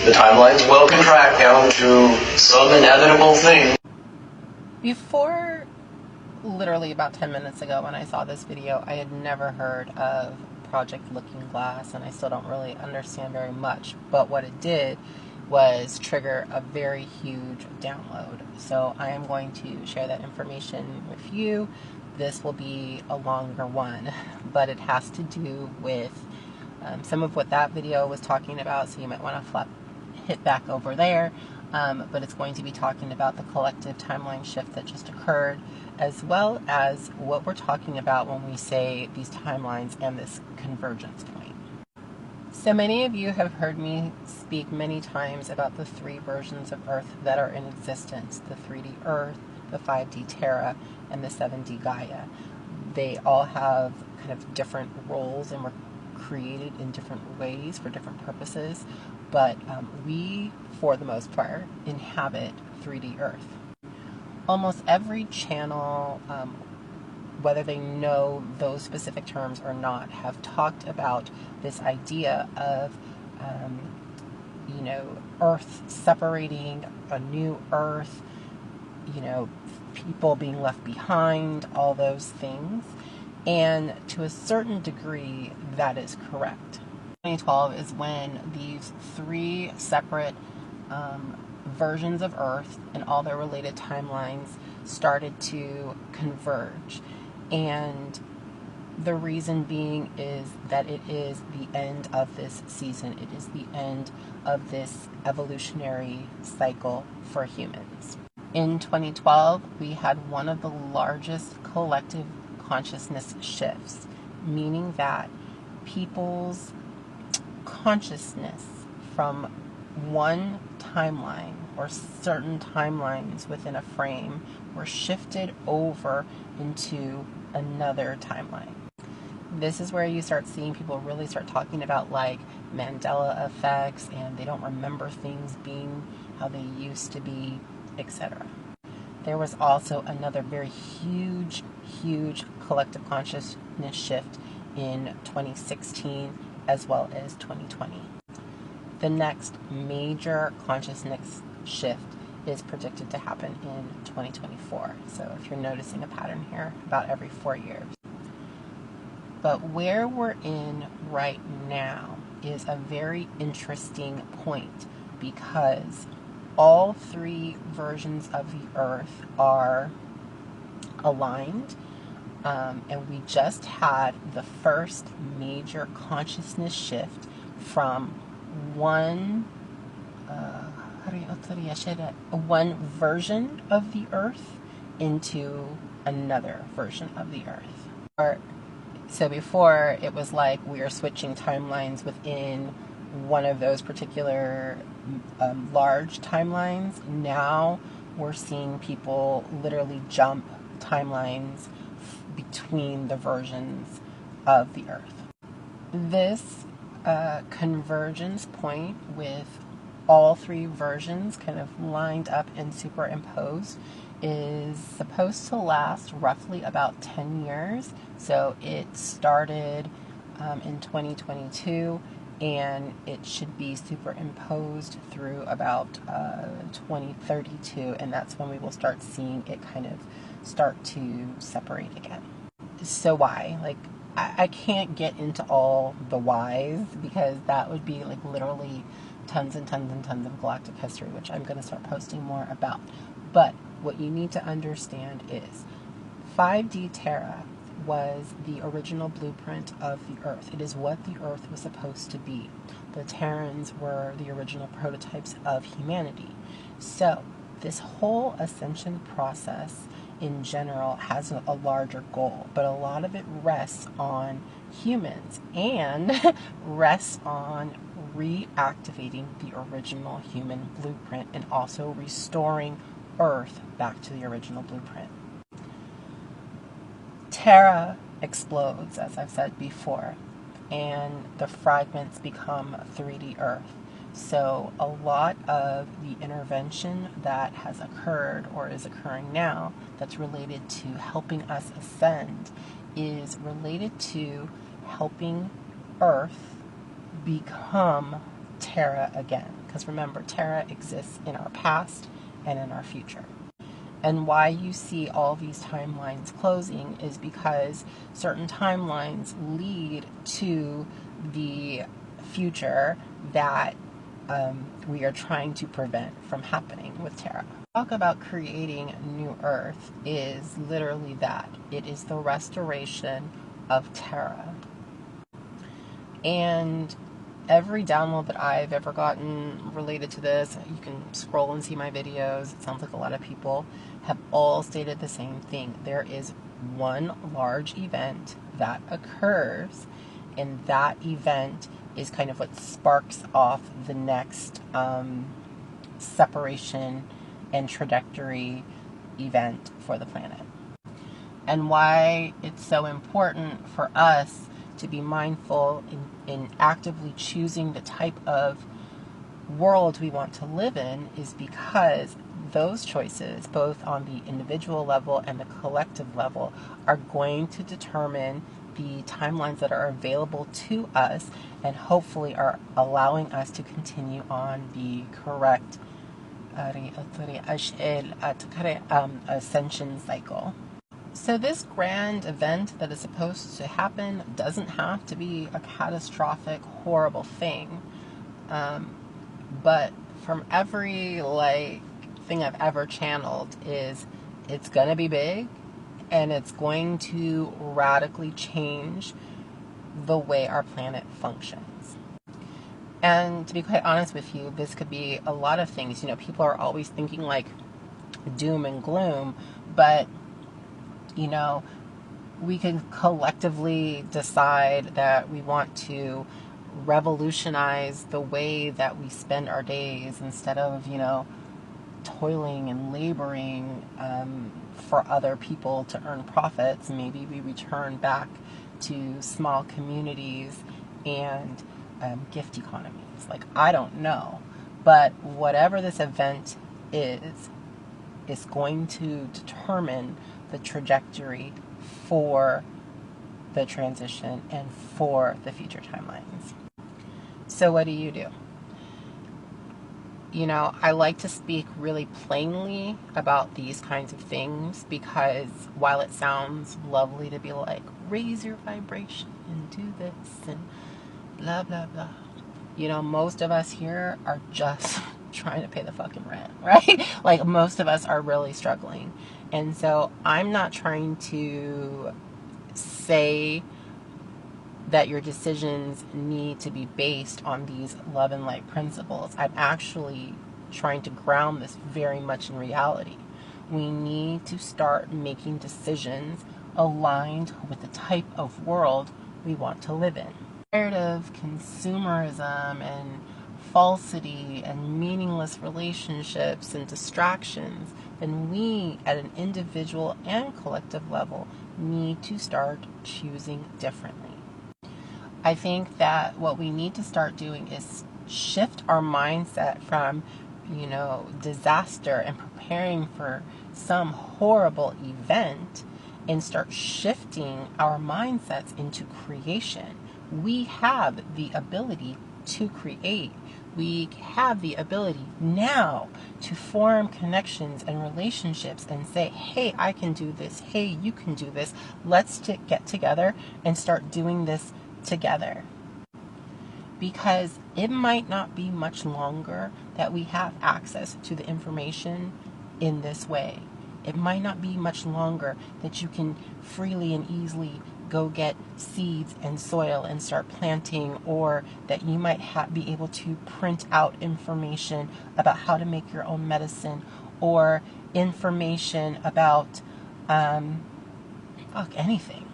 The timelines will contract down to some inevitable thing. Before, literally about 10 minutes ago when I saw this video, I had never heard of Project Looking Glass, and I still don't really understand very much, but what it did was trigger a very huge download. So I am going to share that information with you. This will be a longer one, but it has to do with some of what that video was talking about, so you might want to hit back over there. But it's going to be talking about the collective timeline shift that just occurred, as well as what we're talking about when we say these timelines and this convergence point. So many of you have heard me speak many times about the three versions of Earth that are in existence: the 3D Earth, the 5D Terra, and the 7D Gaia. They all have kind of different roles and were created in different ways for different purposes, but we, for the most part, inhabit 3D Earth. Almost every channel, whether they know those specific terms or not, have talked about this idea of, Earth separating, a new Earth, people being left behind, all those things. And to a certain degree, that is correct. 2012 is when these three separate versions of Earth and all their related timelines started to converge. And the reason being is that it is the end of this season. It is the end of this evolutionary cycle for humans. In 2012, we had one of the largest collective consciousness shifts, meaning that people's consciousness from one timeline or certain timelines within a frame were shifted over into another timeline. This is where you start seeing people really start talking about like Mandela effects, and they don't remember things being how they used to be, etc. There was also another very huge collective consciousness shift in 2016 as well as 2020. The next major consciousness shift is predicted to happen in 2024. So if you're noticing a pattern here, about every 4 years. But where we're in right now is a very interesting point, because all three versions of the Earth are aligned, and we just had the first major consciousness shift from one version of the Earth into another version of the Earth. So before, it was like we were switching timelines within one of those particular large timelines. Now we're seeing people literally jump timelines between the versions of the Earth. This convergence point with all three versions kind of lined up and superimposed is supposed to last roughly about 10 years. So it started in 2022, and it should be superimposed through about 2032, and that's when we will start seeing it kind of start to separate again. So why? Like, I can't get into all the whys, because that would be like literally tons and tons and tons of galactic history, which I'm going to start posting more about. But what you need to understand is 5D Terra was the original blueprint of the Earth. It is what the Earth was supposed to be. The Terrans were the original prototypes of humanity. So this whole ascension process in general has a larger goal, but a lot of it rests on humans and rests on reactivating the original human blueprint and also restoring Earth back to the original blueprint. Terra explodes, as I've said before, and the fragments become 3D Earth. So a lot of the intervention that has occurred or is occurring now that's related to helping us ascend is related to helping Earth become Terra again. Because remember, Terra exists in our past and in our future. And why you see all these timelines closing is because certain timelines lead to the future that we are trying to prevent from happening with Terra. Talk about creating New Earth is literally that. It is the restoration of Terra. And every download that I've ever gotten related to this, you can scroll and see my videos. It sounds like a lot of people have all stated the same thing. There is one large event that occurs, and that event is kind of what sparks off the next separation and trajectory event for the planet. And why it's so important for us to be mindful in actively choosing the type of world we want to live in is because those choices, both on the individual level and the collective level, are going to determine the timelines that are available to us and hopefully are allowing us to continue on the correct ascension cycle. So this grand event that is supposed to happen doesn't have to be a catastrophic, horrible thing. But from every thing I've ever channeled is it's gonna be big and it's going to radically change the way our planet functions. And to be quite honest with you, this could be a lot of things. You know, people are always thinking like doom and gloom, but you know, we can collectively decide that we want to revolutionize the way that we spend our days instead of, you know, toiling and laboring for other people to earn profits. Maybe we return back to small communities and gift economies. Like, I don't know. But whatever this event is going to determine the trajectory for the transition and for the future timelines. So what do? You know, I like to speak really plainly about these kinds of things because while it sounds lovely to be like, raise your vibration and do this and blah, blah, blah. You know, most of us here are just trying to pay the fucking rent, right? Like, most of us are really struggling. And so I'm not trying to say that your decisions need to be based on these love and light principles. I'm actually trying to ground this very much in reality. We need to start making decisions aligned with the type of world we want to live in. Tired of consumerism and falsity and meaningless relationships and distractions, then we at an individual and collective level need to start choosing differently. I think that what we need to start doing is shift our mindset from, you know, disaster and preparing for some horrible event and start shifting our mindsets into creation. We have the ability to create. We have the ability now to form connections and relationships and say, hey, I can do this. Hey, you can do this. Let's get together and start doing this together. Because it might not be much longer that we have access to the information in this way. It might not be much longer that you can freely and easily go get seeds and soil and start planting, or that you might be able to print out information about how to make your own medicine, or information about anything.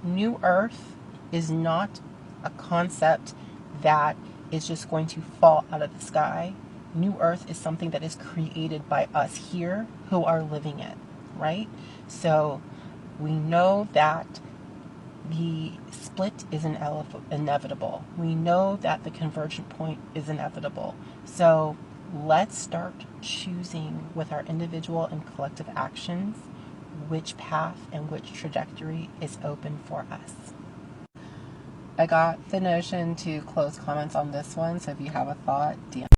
New Earth is not a concept that is just going to fall out of the sky. New Earth is something that is created by us here who are living it, right? So we know that the split is inevitable. We know that the convergent point is inevitable. So let's start choosing with our individual and collective actions which path and which trajectory is open for us. I got the notion to close comments on this one, so if you have a thought, DM.